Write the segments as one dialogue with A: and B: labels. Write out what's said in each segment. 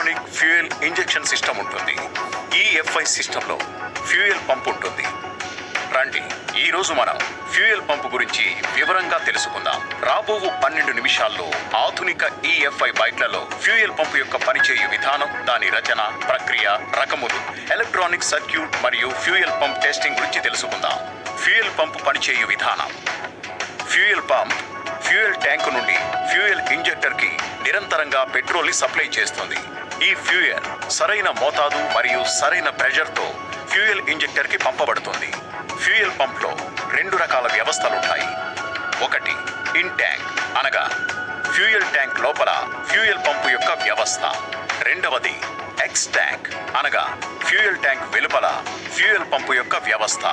A: Electronic fuel injection system ఉంటుంది. EFI సిస్టంలో fuel pump ఉంటుంది. రండి, ఈరోజు మనం ఫ్యూయల్ పంపు గురించి వివరంగా తెలుసుకుందాం. రాబో 12 నిమిషాల్లో ఆధునిక ఈఎఫ్ఐ బైక్లలో ఫ్యూయల్ పంపు యొక్క పనిచేయు విధానం, దాని రచన, ప్రక్రియ, రకములు, ఎలక్ట్రానిక్ సర్క్యూట్ మరియు ఫ్యూయల్ పంప్ టెస్టింగ్ గురించి తెలుసుకుందాం. ఫ్యూయల్ పంపు పనిచేయు విధానం. ఫ్యూయల్ పంప్ ఫ్యూయల్ ట్యాంకు నుండి ఫ్యూయల్ ఇంజెక్టర్కి నిరంతరంగా పెట్రోల్ని సప్లై చేస్తుంది. ఈ ఫ్యూయల్ సరైన మోతాదు మరియు సరైన ప్రెషర్తో ఫ్యూయల్ ఇంజెక్టర్కి పంపబడుతుంది. ఫ్యూయల్ పంప్లో 2 రకాల వ్యవస్థలుంటాయి. ఒకటి ఇన్ ట్యాంక్, అనగా ఫ్యూయల్ ట్యాంక్ లోపల ఫ్యూయల్ పంపు యొక్క వ్యవస్థ. రెండవది ఎక్స్ ట్యాంక్, అనగా ఫ్యూయల్ ట్యాంక్ వెలుపల ఫ్యూయల్ పంపు యొక్క వ్యవస్థ.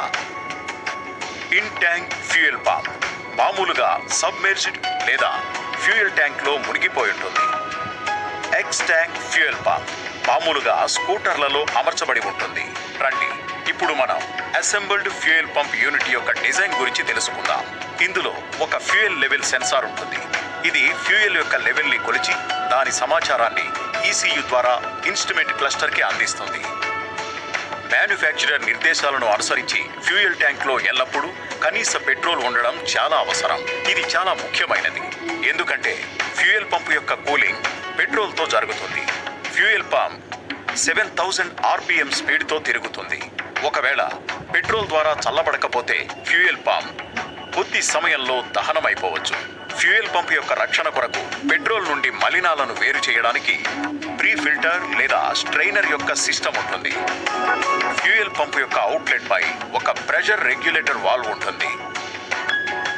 A: ఇన్ ట్యాంక్ ఫ్యూయల్ పంప్ మామూలుగా సబ్మెర్జ్డ్ లేదా ఫ్యూయల్ ట్యాంక్లో మునిగిపోయి ఉంటుంది. ఎక్స్ ట్యాంక్ ఫ్యూయల్ పంప్ మామూలుగా స్కూటర్లలో అమర్చబడి ఉంటుంది. రండి, ఇప్పుడు మనం అసెంబుల్డ్ ఫ్యూయల్ పంప్ యూనిట్ యొక్క డిజైన్ గురించి తెలుసుకుందాం. ఇందులో ఒక ఫ్యూయల్ లెవెల్ సెన్సార్ ఉంటుంది. ఇది ఫ్యూయల్ యొక్క లెవెల్ని కొలిచి దాని సమాచారాన్ని ఈసీయు ద్వారా ఇన్స్ట్రుమెంట్ క్లస్టర్కి అందిస్తుంది. మ్యానుఫ్యాక్చరర్ నిర్దేశాలను అనుసరించి ఫ్యూయల్ ట్యాంక్లో ఎల్లప్పుడూ కనీస పెట్రోల్ ఉండడం చాలా అవసరం. ఇది చాలా ముఖ్యమైనది, ఎందుకంటే ఫ్యూయల్ పంపు యొక్క కూలింగ్ పెట్రోల్తో జరుగుతుంది. ఫ్యూయల్ పంప్ 7000 RPM స్పీడ్తో తిరుగుతుంది. ఒకవేళ పెట్రోల్ ద్వారా చల్లబడకపోతే ఫ్యూయల్ పంప్ కొద్ది సమయంలో దహనమైపోవచ్చు. ఫ్యూయల్ పంప్ యొక్క రక్షణ కొరకు పెట్రోల్ నుండి మలినాలను వేరు చేయడానికి ప్రీ ఫిల్టర్ లేదా స్ట్రైనర్ యొక్క సిస్టమ్ ఉంటుంది. ఫ్యూయల్ పంప్ యొక్క అవుట్లెట్ పై ఒక ప్రెషర్ రెగ్యులేటర్ వాల్వ్ ఉంటుంది.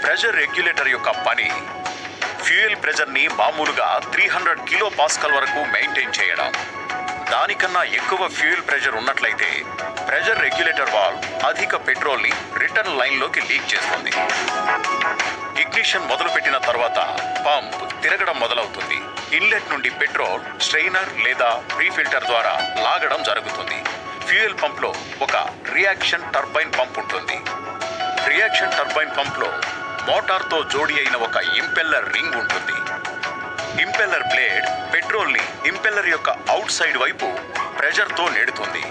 A: ప్రెషర్ రెగ్యులేటర్ యొక్క పని ఫ్యూయల్ ప్రెషర్ని మామూలుగా 300 kPa వరకు మెయింటైన్ చేయడం. దానికన్నా ఎక్కువ ఫ్యూయల్ ప్రెషర్ ఉన్నట్లయితే ప్రెషర్ రెగ్యులేటర్ వాల్వ్ అధిక పెట్రోల్ని రిటర్న్ లైన్లోకి లీక్ చేస్తుంది. ఇగ్నిషన్ మొదలుపెట్టిన తర్వాత పంప్ తిరగడం మొదలవుతుంది. ఇన్లెట్ నుండి పెట్రోల్ స్ట్రెయినర్ లేదా ప్రీ ఫిల్టర్ ద్వారా లాగడం జరుగుతుంది. ఫ్యూయల్ పంప్లో ఒక రియాక్షన్ టర్బైన్ పంప్ ఉంటుంది. రియాక్షన్ టర్బైన్ పంప్లో మోటార్తో జోడి అయిన ఒక ఇంపెల్లర్ రింగ్ ఉంటుంది. ఇంపెల్లర్ బ్లేడ్ పెట్రోల్ని ఇంపెల్లర్ యొక్క అవుట్ సైడ్ వైపు ప్రెషర్తో నెడుతుంది.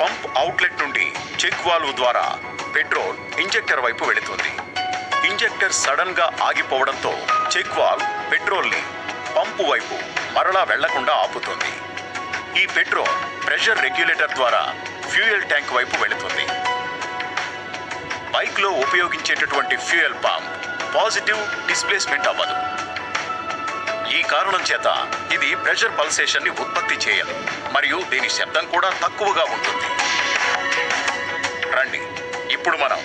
A: పంప్ అవుట్లెట్ నుండి చెక్ వాల్వ్ ద్వారా పెట్రోల్ ఇంజెక్టర్ వైపు వెళుతుంది. ఇంజెక్టర్ సడన్ గా ఆగిపోవడంతో చెక్ వాల్వ్ పెట్రోల్ని పంపు వైపు మరలా వెళ్లకుండా ఆపుతుంది. ఈ పెట్రోల్ ప్రెషర్ రెగ్యులేటర్ ద్వారా ఫ్యూయల్ ట్యాంక్ వైపు వెళుతుంది. బైక్లో ఉపయోగించేటటువంటి ఫ్యూయల్ పంప్ పాజిటివ్ డిస్ప్లేస్మెంట్ అవ్వదు. ఈ కారణం చేత ఇది ప్రెషర్ పల్సేషన్ని ఉత్పత్తి చేయదు మరియు దీని శబ్దం కూడా తక్కువగా ఉంటుంది. రండి, ఇప్పుడు మనం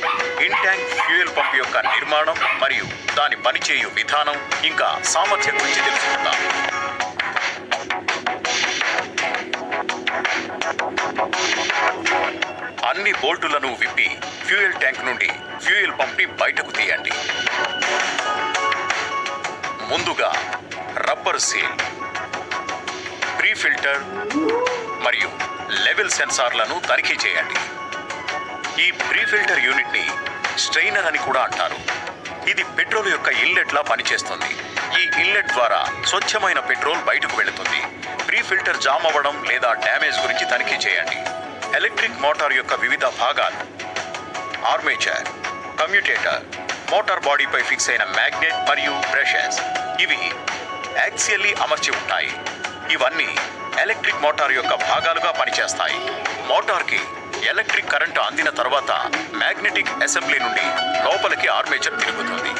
A: ఇన్ ట్యాంక్ ఫ్యూయల్ పంప్ యొక్క నిర్మాణం మరియు దాని పనిచేయు విధానం ఇంకా సామర్థ్యం గురించి తెలుసుకుందాం. అన్ని బోల్టులను విప్పి ఫ్యూయల్ ట్యాంక్ నుండి ఫ్యూయల్ పంప్ని బయటకు తీయండి. ముందుగా రబ్బర్ సీల్, ప్రీ ఫిల్టర్ మరియు లెవెల్ సెన్సార్లను తనిఖీ చేయండి. ఈ ప్రీ ఫిల్టర్ యూనిట్ని స్ట్రెయినర్ అని కూడా అంటారు. ఇది పెట్రోల్ యొక్క ఇన్లెట్లా పనిచేస్తుంది. ఈ ఇన్లెట్ ద్వారా స్వచ్ఛమైన పెట్రోల్ బయటకు వెళుతుంది. ప్రీ ఫిల్టర్ జామ్ అవ్వడం లేదా డ్యామేజ్ గురించి తనిఖీ చేయండి. ఎలక్ట్రిక్ మోటార్ యొక్క వివిధ భాగాలు, ఆర్మేచర్, కమ్యూటేటర్, మోటార్ బాడీపై ఫిక్స్ అయిన మ్యాగ్నెట్ మరియు బ్రషెస్, ఇవి యాక్సియల్లీ అమర్చి ఉంటాయి. ఇవన్నీ ఎలక్ట్రిక్ మోటార్ యొక్క భాగాలుగా పనిచేస్తాయి. మోటార్కి ఎలక్ట్రిక్ కరెంటు అందిన తర్వాత మ్యాగ్నెటిక్ అసెంబ్లీ నుండి లోపలికి ఆర్మేచర్ తిరుగుతుంది.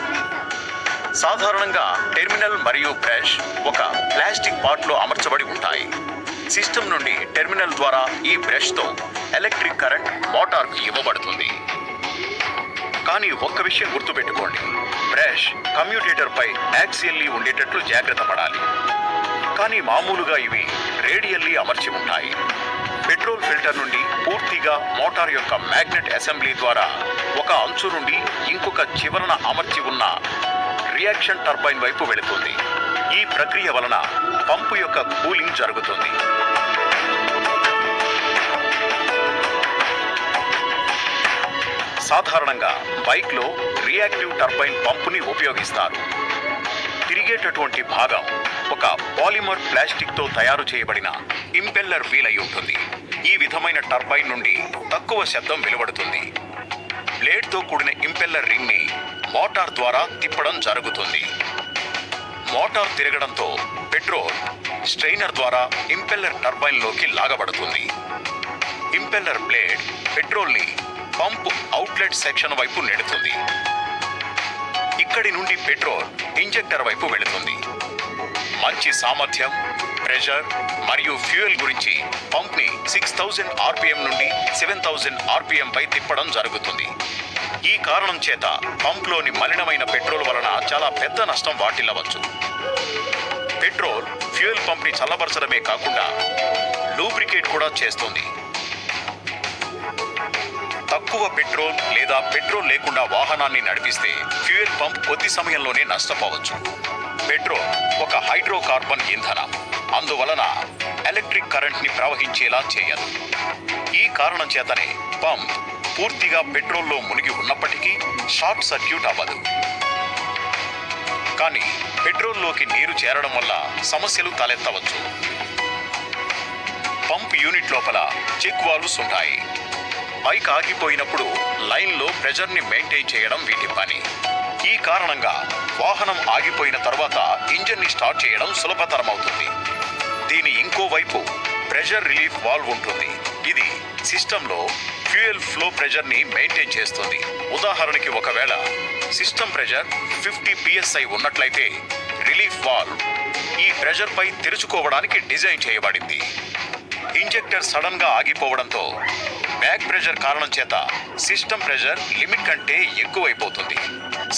A: సాధారణంగా టెర్మినల్ మరియు బ్రష్ ఒక ప్లాస్టిక్ పార్ట్లో అమర్చబడి ఉంటాయి. సిస్టమ్ నుండి టెర్మినల్ ద్వారా ఈ బ్రష్తో ఎలక్ట్రిక్ కరెంట్ మోటార్కు ఇవ్వబడుతుంది. కానీ ఒక్క విషయం గుర్తుపెట్టుకోండి, బ్రష్ కమ్యూటేటర్పై యాక్సియల్లీ ఉండేటట్లు జాగ్రత్త పడాలి. కానీ మామూలుగా ఇవి రేడియల్లీ అమర్చి ఉంటాయి. పెట్రోల్ ఫిల్టర్ నుండి పూర్తిగా మోటార్ యొక్క మ్యాగ్నెట్ అసెంబ్లీ ద్వారా ఒక అంచు నుండి ఇంకొక చివరన అమర్చి ఉన్న రియాక్షన్ టర్బైన్ వైపు వెళుతుంది. ఈ ప్రక్రియ వలన పంపు యొక్క కూలింగ్ జరుగుతుంది. సాధారణంగా బైక్లో రియాక్టివ్ టర్బైన్ పంపుని ఉపయోగిస్తారు. తిరిగేటటువంటి భాగం ఒక పాలిమర్ ప్లాస్టిక్ తో తయారు చేయబడిన ఇంపెల్లర్ వీల్ అయి ఉంటుంది. ఈ విధమైన టర్బైన్ నుండి తక్కువ శబ్దం వెలువడుతుంది. బ్లేడ్ తో కూడిన ఇంపెల్లర్ రింగ్ ని మోటార్ ద్వారా తిప్పడం జరుగుతుంది. మోటార్ తిరగడంతో పెట్రోల్ స్ట్రెయినర్ ద్వారా ఇంపెల్లర్ టర్బైన్ లోకి లాగబడుతుంది. ఇంపెల్లర్ బ్లేడ్ పెట్రోల్ ని పంప్ అవుట్లెట్ సెక్షన్ వైపు నెడుతుంది. ఇక్కడి నుండి పెట్రోల్ ఇంజెక్టర్ వైపు వెళుతుంది. మంచి సామర్థ్యం, ప్రెషర్ మరియు ఫ్యూయల్ గురించి పంప్ ని 6000 RPM నుండి 7000 RPM పై తిప్పడం జరుగుతుంది. ఈ కారణం చేత పంప్లోని మలినమైన పెట్రోల్ వలన చాలా పెద్ద నష్టం వాటిల్లవచ్చు. పెట్రోల్ ఫ్యూయల్ పంప్ ని చల్లబరచడమే కాకుండా లూబ్రికేట్ కూడా చేస్తుంది. తక్కువ పెట్రోల్ లేదా పెట్రోల్ లేకుండా వాహనాన్ని నడిపిస్తే ఫ్యూయల్ పంప్ కొద్ది సమయంలోనే నష్టపోవచ్చు. పెట్రోల్ ఒక హైడ్రోకార్బన్ ఇంధనం, అందువలన ఎలక్ట్రిక్ కరెంట్ ని ప్రవహించేలా చేయదు. ఈ కారణం చేతనే పంప్ పూర్తిగా పెట్రోల్లో మునిగి ఉన్నప్పటికీ షార్ట్ సర్క్యూట్ అవ్వదు. కానీ పెట్రోల్లోకి నీరు చేరడం వల్ల సమస్యలు తలెత్తవచ్చు. పంప్ యూనిట్ లోపల చెక్ వాల్వ్స్ ఉంటాయి. బైక్ ఆగిపోయినప్పుడు లైన్లో ప్రెజర్ని మెయింటైన్ చేయడం వీటి పని. ఈ కారణంగా వాహనం ఆగిపోయిన తర్వాత ఇంజన్ని స్టార్ట్ చేయడం సులభతరమవుతుంది. దీని ఇంకో వైపు ప్రెషర్ రిలీఫ్ వాల్వ్ ఉంటుంది. ఇది సిస్టంలో ఫ్యూయల్ ఫ్లో ప్రెషర్ని మెయింటైన్ చేస్తుంది. ఉదాహరణకి ఒకవేళ సిస్టమ్ ప్రెషర్ 50 PSI ఉన్నట్లయితే రిలీఫ్ వాల్వ్ ఈ ప్రెషర్ పై తెరుచుకోవడానికి డిజైన్ చేయబడింది. ఇంజెక్టర్ సడన్ గా ఆగిపోవడంతో బ్యాక్ ప్రెషర్ కారణం చేత సిస్టమ్ ప్రెషర్ లిమిట్ కంటే ఎక్కువైపోతుంది.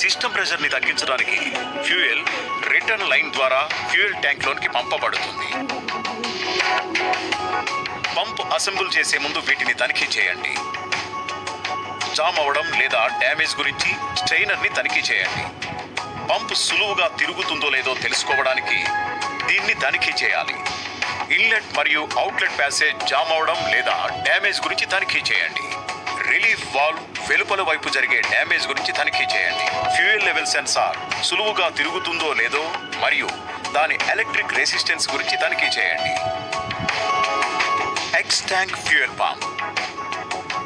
A: సిస్టమ్ ప్రెషర్ ని తగ్గించడానికి ఫ్యూయల్ రిటర్న్ లైన్ ద్వారా ఫ్యూయల్ ట్యాంక్ లోనికి పంపబడుతుంది. పంప్ అసెంబుల్ చేసే ముందు వీటిని తనిఖీ చేయండి. జామ్ అవడం లేదా డ్యామేజ్ గురించి స్ట్రెయినర్ ని తనిఖీ చేయండి. పంప్ సులువుగా తిరుగుతుందో లేదో తెలుసుకోవడానికి దీన్ని తనిఖీ చేయాలి. ఇన్లెట్ మరియు అవుట్లెట్ ప్యాసేజ్ జామ్ అవడం లేదా డ్యామేజ్ గురించి తనిఖీ చేయండి. రిలీఫ్ వాల్వ్ వెలుపల వైపు జరిగే డ్యామేజ్ గురించి తనిఖీ చేయండి. ఫ్యూయల్ లెవెల్ సెన్సార్ సులువుగా తిరుగుతుందో లేదో మరియు దాని ఎలక్ట్రిక్ రెసిస్టెన్స్ గురించి తనిఖీ చేయండి. X tank fuel pump.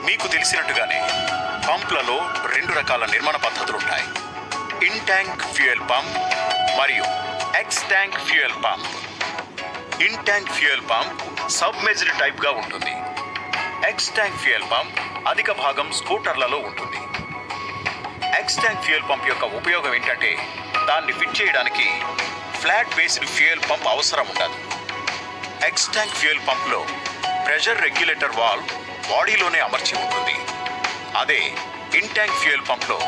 A: మీకు తెలిసినట్టుగానే పంప్లలో 2 రకాల నిర్మాణ పద్ధతులుంటాయి: ఇన్ ట్యాంక్ ఫ్యూయల్ పంప్ మరియు X tank fuel pump. In tank fuel pump submerged type గా ఉంటుంది. ఎక్స్ ట్యాంక్ ఫ్యూయల్ పంప్ అధిక భాగం స్కూటర్లలో ఉంటుంది. ఎక్స్ ట్యాంక్ ఫ్యూయల్ పంప్ యొక్క ఉపయోగం ఏంటంటే దాన్ని ఫిట్ చేయడానికి ఫ్లాట్ బేస్డ్ ఫ్యూయల్ పంప్ అవసరం ఉండదు. ఎక్స్ ట్యాంక్ ఫ్యూయల్ పంప్లో ప్రెషర్ రెగ్యులేటర్ వాల్వ్ బాడీలోనే అమర్చి ఉంటుంది. అదే ఇన్ ట్యాంక్ ఫ్యూయల్ పంప్లో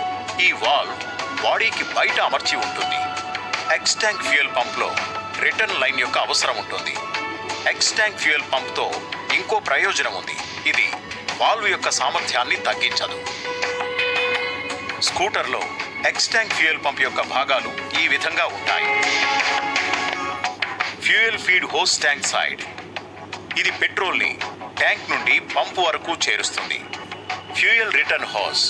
A: ఈ వాల్వ్ బాడీకి బయట అమర్చి ఉంటుంది. ఎక్స్ ట్యాంక్ ఫ్యూయల్ పంప్లో రిటర్న్ లైన్ యొక్క అవసరం ఉంటుంది. ఎక్స్ ట్యాంక్ ఫ్యూయల్ పంప్తో ఇంకో ప్రయోజనం ఉంది. ఇది వాల్వ్ యొక్క సామర్థ్యాన్ని తగ్గించదు. స్కూటర్లో ఎక్స్ ట్యాంక్ ఫ్యూయల్ పంప్ యొక్క భాగాలు ఈ విధంగా ఉంటాయి. Fuel feed hose tank side. ఇది పెట్రోల్ని ట్యాంక్ నుండి పంపు వరకు చేరుస్తుంది. Fuel return hose.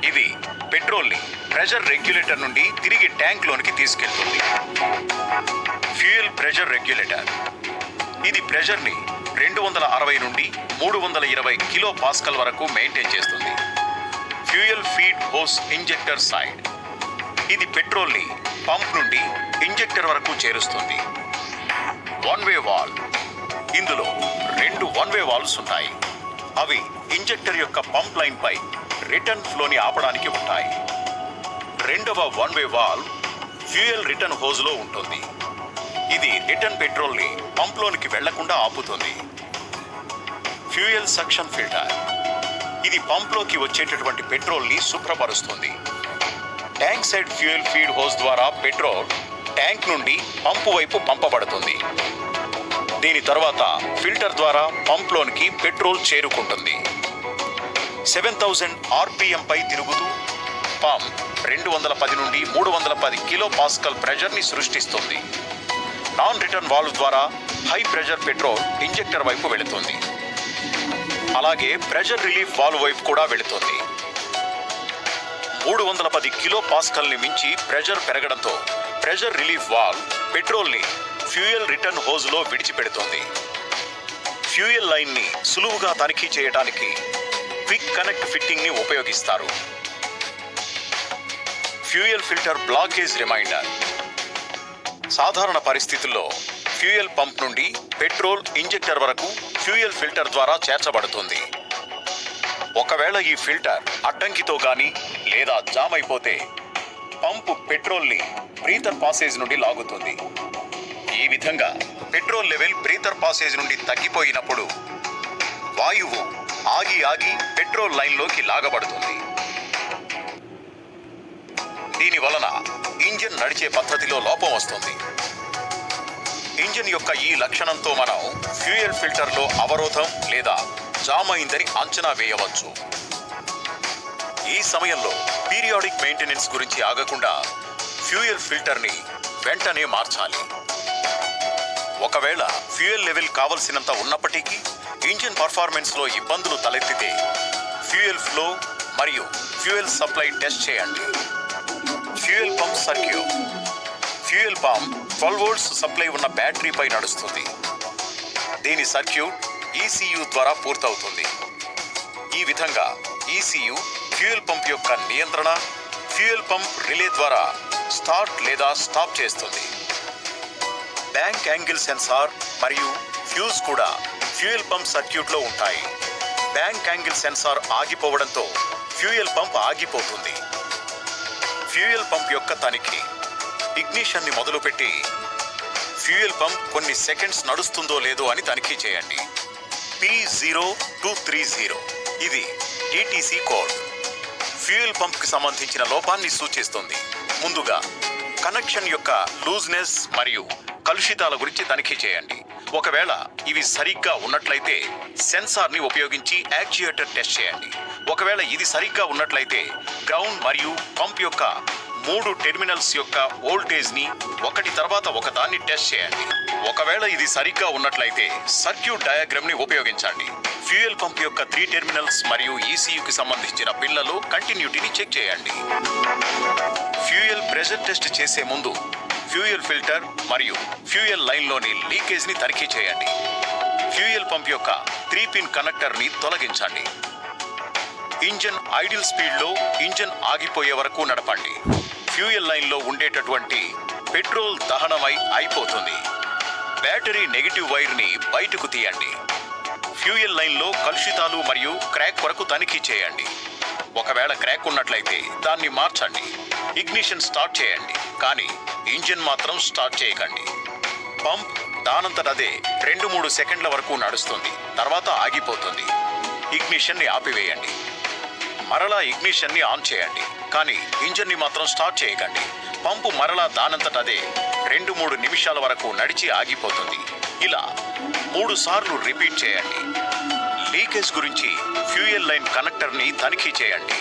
A: ఇది పెట్రోల్ని ప్రెషర్ రెగ్యులేటర్ నుండి తిరిగి ట్యాంక్లోనికి తీసుకెళ్తుంది. Fuel pressure regulator. ఇది ప్రెషర్ని 260 నుండి 320 కిలో పాస్కల్ వరకు మెయింటైన్ చేస్తుంది. Fuel feed hose injector side. ఇది పెట్రోల్ని పంప్ నుండి ఇంజెక్టర్ వరకు చేరుస్తుంది. One way valve. ఇందులో 2 వన్ వే వాల్వ్స్ ఉంటాయి. అవి ఇంజెక్టర్ యొక్క పంప్ లైన్ పై రిటర్న్ ఫ్లోని ఆపడానికి ఉంటాయి. రెండవ one way valve fuel return హోజ్లో ఉంటుంది. ఇది రిటర్న్ పెట్రోల్ని పంప్లోనికి వెళ్లకుండా ఆపుతుంది. Fuel suction filter. ఇది పంప్లోకి వచ్చేటటువంటి పెట్రోల్ని శుభ్రపరుస్తుంది. Tank side fuel feed hose ద్వారా పెట్రోల్ ట్యాంక్ నుండి పంపు వైపు పంపబడుతుంది. దీని తర్వాత ఫిల్టర్ ద్వారా పంప్లోనికి పెట్రోల్ చేరుకుంటుంది. 7000 RPM పై తిరుగుతూ పంప్ 210 నుండి 310 కిలో పాస్కల్ ప్రెషర్ని సృష్టిస్తుంది. నాన్ రిటర్న్ వాల్వ్ ద్వారా హై ప్రెషర్ పెట్రోల్ ఇంజెక్టర్ వైపు వెళుతుంది. అలాగే ప్రెషర్ రిలీఫ్ వాల్వ్ వైపు కూడా వెళుతుంది. 310 కిలో పాస్కల్ని మించి ప్రెషర్ పెరగడంతో ప్రెషర్ రిలీఫ్ వాల్వ్ పెట్రోల్ని ఫ్యూయల్ రిటర్న్ హోజ్లో విడిచిపెడుతుంది. ఫ్యూయల్ లైన్ని సులువుగా తనిఖీ చేయడానికి క్విక్ కనెక్ట్ ఫిట్టింగ్ని ఉపయోగిస్తారు. Fuel filter blockage reminder. సాధారణ పరిస్థితుల్లో ఫ్యూయల్ పంప్ నుండి పెట్రోల్ ఇంజెక్టర్ వరకు ఫ్యూయల్ ఫిల్టర్ ద్వారా చేర్చబడుతుంది. ఒకవేళ ఈ ఫిల్టర్ అడ్డంకితో గాని లేదా జామ్ అయిపోతే పంపు పెట్రోల్ని బ్రీతర్ పాసేజ్ నుండి లాగుతుంది. ఈ విధంగా పెట్రోల్ లెవెల్ బ్రీతర్ పాసేజ్ నుండి తగ్గిపోయినప్పుడు వాయువు ఆగి పెట్రోల్ లైన్లోకి లాగబడుతుంది. దీని వలన ఇంజిన్ నడిచే పద్ధతిలో లోపం వస్తుంది. ఇంజిన్ యొక్క ఈ లక్షణంతో మనం ఫ్యూయల్ ఫిల్టర్లో అవరోధం లేదా జామ్ అయిందని అంచనా వేయవచ్చు. ఈ సమయంలో పీరియాడిక్ మెయింటెనెన్స్ గురించి ఆగకుండా ఫ్యూయల్ ఫిల్టర్ని వెంటనే మార్చాలి. ఒకవేళ ఫ్యూయల్ లెవెల్ కావలసినంత ఉన్నప్పటికీ ఇంజిన్ పర్ఫార్మెన్స్లో ఇబ్బందులు తలెత్తితే ఫ్యూయల్ ఫ్లో మరియు ఫ్యూయల్ సప్లై టెస్ట్ చేయండి. Fuel pump circuit. Fuel pump 12 volts supply ఉన్న బ్యాటరీపై నడుస్తుంది. దీని సర్క్యూట్ ECU ద్వారా పూర్తవుతుంది. ఈ విధంగా ECU ఫ్యూయల్ పంప్ యొక్క నియంత్రణ, ఫ్యూయల్ పంప్ రిలే ద్వారా స్టార్ట్ లేదా స్టాప్ చేస్తుంది. బ్యాంక్ యాంగిల్ సెన్సార్ మరియు ఫ్యూజ్ కూడా ఫ్యూయల్ పంప్ సర్క్యూట్లో ఉంటాయి. బ్యాంక్ యాంగిల్ సెన్సార్ ఆగిపోవడంతో ఫ్యూయల్ పంప్ ఆగిపోతుంది. ఫ్యూయల్ పంప్ యొక్క తనిఖీ. ఇగ్నిషన్ని మొదలుపెట్టి ఫ్యూయల్ పంప్ కొన్ని సెకండ్స్ నడుస్తుందో లేదో అని తనిఖీ చేయండి. P0230 ఇది DTC కోడ్. ఫ్యూయల్ పంప్కి సంబంధించిన లోపాన్ని సూచిస్తుంది. ముందుగా కనెక్షన్ యొక్క లూజ్నెస్ మరియు కలుషితాల గురించి తనిఖీ చేయండి. ఒకవేళ ఇవి సరిగ్గా ఉన్నట్లయితే సెన్సార్ని ఉపయోగించి యాక్చుయేటర్ టెస్ట్ చేయండి. ఒకవేళ ఇది సరిగ్గా ఉన్నట్లయితే గ్రౌండ్ మరియు పంప్ యొక్క 3 టెర్మినల్స్ యొక్క వోల్టేజ్ని ఒకటి తర్వాత ఒకదాన్ని టెస్ట్ చేయండి. ఒకవేళ ఇది సరిగ్గా ఉన్నట్లయితే సర్క్యూట్ డయాగ్రామ్ని ఉపయోగించండి. ఫ్యూయల్ పంప్ యొక్క 3 టెర్మినల్స్ మరియు ECUకి సంబంధించిన పిన్లలో కంటిన్యూటీని చెక్ చేయండి. ఫ్యూయల్ ప్రెషర్ టెస్ట్ చేసే ముందు ఫ్యూయల్ ఫిల్టర్ మరియు ఫ్యూయల్ లైన్లోని లీకేజ్ని తనిఖీ చేయండి. ఫ్యూయల్ పంప్ యొక్క 3 పిన్ కనెక్టర్ని తొలగించండి. ఇంజన్ ఐడిల్ స్పీడ్లో ఇంజన్ ఆగిపోయే వరకు నడపండి. ఫ్యూయల్ లైన్లో ఉండేటటువంటి పెట్రోల్ దహనమై అయిపోతుంది. బ్యాటరీ నెగిటివ్ వైర్ని బయటకు తీయండి. ఫ్యూయల్ లైన్లో కలుషితాలు మరియు క్రాక్ వరకు తనిఖీ చేయండి. ఒకవేళ క్రాక్ ఉన్నట్లయితే దాన్ని మార్చండి. ఇగ్నిషన్ స్టార్ట్ చేయండి, కానీ ఇంజిన్ మాత్రం స్టార్ట్ చేయకండి. పంప్ దానంతటదే 2-3 సెకండ్ల వరకు నడుస్తుంది, తర్వాత ఆగిపోతుంది. ఇగ్నిషన్ని ఆపివేయండి. మరలా ఇగ్నిషన్ని ఆన్ చేయండి, కానీ ఇంజిన్ని మాత్రం స్టార్ట్ చేయకండి. పంపు మరలా దానంతటదే 2-3 నిమిషాల వరకు నడిచి ఆగిపోతుంది. ఇలా 3 సార్లు రిపీట్ చేయండి. లీకేజ్ గురించి ఫ్యూయల్ లైన్ కనెక్టర్ని తనిఖీ చేయండి.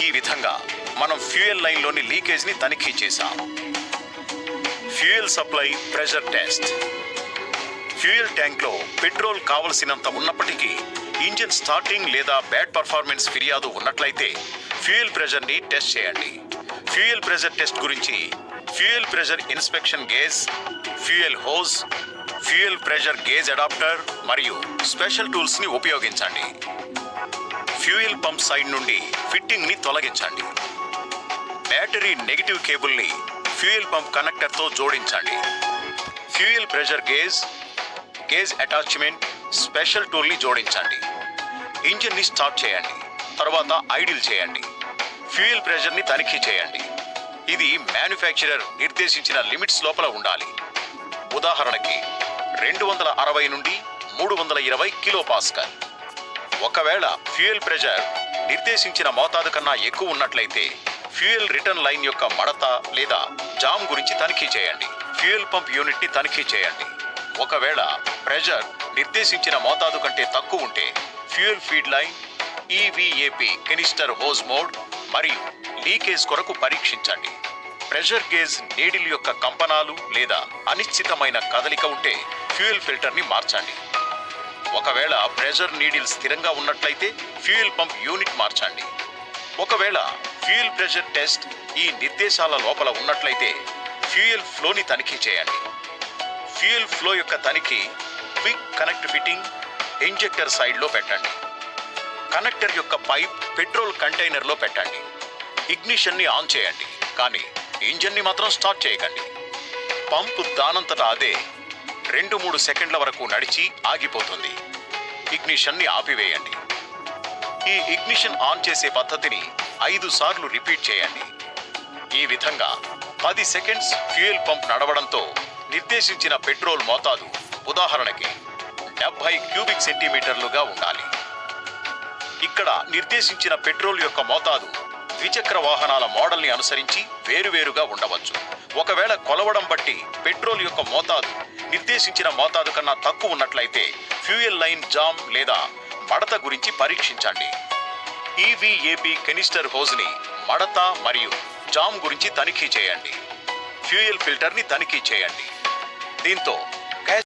A: ఈ విధంగా మనం ఫ్యూయల్ లైన్లోని లీకేజ్ని తనిఖీ చేశాం. Fuel supply pressure test. Fuel ట్యాంక్లో పెట్రోల్ కావలసినంత ఉన్నప్పటికీ ఇంజిన్ స్టార్టింగ్ లేదా బ్యాడ్ పర్ఫార్మెన్స్ ఫిర్యాదు ఉన్నట్లయితే ఫ్యూయల్ ప్రెషర్ని టెస్ట్ చేయండి. ఫ్యూయల్ ప్రెషర్ టెస్ట్ గురించి fuel pressure inspection gauge, fuel hose, fuel pressure gauge adapter మరియు స్పెషల్ టూల్స్ని ఉపయోగించండి. ఫ్యూయల్ పంప్ సైడ్ నుండి ఫిట్టింగ్ని తొలగించండి. బ్యాటరీ నెగిటివ్ కేబుల్ని ఫ్యూయల్ పంప్ కనెక్టర్తో జోడించండి. Fuel pressure gauge, gauge attachment, special టూల్ని జోడించండి. ఇంజిన్ని స్టార్ట్ చేయండి, తర్వాత ఐడిల్ చేయండి. ఫ్యూయల్ ప్రెషర్ని తనిఖీ చేయండి. ఇది మ్యానుఫ్యాక్చరర్ నిర్దేశించిన లిమిట్స్ లోపల ఉండాలి. ఉదాహరణకి 260 నుండి 320 కిలోపాస్కల్. ఒకవేళ ఫ్యూయల్ ప్రెషర్ నిర్దేశించిన మోతాదు కన్నా ఎక్కువ ఉన్నట్లయితే ఫ్యూయల్ రిటర్న్ లైన్ యొక్క మడత లేదా జామ్ గురించి తనిఖీ చేయండి. ఫ్యూయల్ పంప్ యూనిట్ని తనిఖీ చేయండి. ఒకవేళ ప్రెషర్ నిర్దేశించిన మోతాదు కంటే తక్కువ ఉంటే fuel feed line, EVAP canister hose mode మరియు లీకేజ్ కొరకు పరీక్షించండి. ప్రెషర్ గేజ్ నీడిల్ యొక్క కంపనాలు లేదా అనిశ్చితమైన కదలిక ఉంటే ఫ్యూయల్ ఫిల్టర్ని మార్చండి. ఒకవేళ ప్రెషర్ నీడిల్ స్థిరంగా ఉన్నట్లయితే ఫ్యూయల్ పంప్ యూనిట్ మార్చండి. ఒకవేళ ఫ్యూయల్ ప్రెషర్ టెస్ట్ ఈ నిర్దేశాల లోపల ఉన్నట్లయితే ఫ్యూయల్ ఫ్లోని తనిఖీ చేయండి. ఫ్యూయల్ ఫ్లో యొక్క తనిఖీ క్విక్ కనెక్ట్ ఫిట్టింగ్ ఇంజెక్టర్ సైడ్లో పెట్టండి. కనెక్టర్ యొక్క పైప్ పెట్రోల్ కంటైనర్లో పెట్టండి. ఇగ్నిషన్ని ఆన్ చేయండి, కానీ ఇంజన్ని మాత్రం స్టార్ట్ చేయకండి. పంపు దానంతటా అదే 2-3 సెకండ్ల వరకు నడిచి ఆగిపోతుంది. ఇగ్నిషన్ని ఆపివేయండి. ఈ ఇగ్నిషన్ ఆన్ చేసే పద్ధతిని 5 సార్లు రిపీట్ చేయండి. ఈ విధంగా 10 సెకండ్స్ ఫ్యూయల్ పంప్ నడవడంతో నిర్దేశించిన పెట్రోల్ మోతాదు ఉదాహరణకి 70 క్యూబిక్ సెంటీమీటర్లుగా ఉండాలి. ఇక్కడ నిర్దేశించిన పెట్రోల్ యొక్క మోతాదు ద్విచక్ర వాహనాల మోడల్ని అనుసరించి వేరువేరుగా ఉండవచ్చు. ఒకవేళ కొలవడం బట్టి పెట్రోల్ యొక్క మోతాదు నిర్దేశించిన మోతాదు కన్నా తక్కువ ఉన్నట్లయితే ఫ్యూయల్ లైన్ జామ్ లేదా మడత గురించి పరీక్షించండి. ఈవీఏపీ కెనిస్టర్ హోజ్ని మడత మరియు జామ్ గురించి తనిఖీ చేయండి. ఫ్యూయల్ ఫిల్టర్ని తనిఖీ చేయండి. దీంతో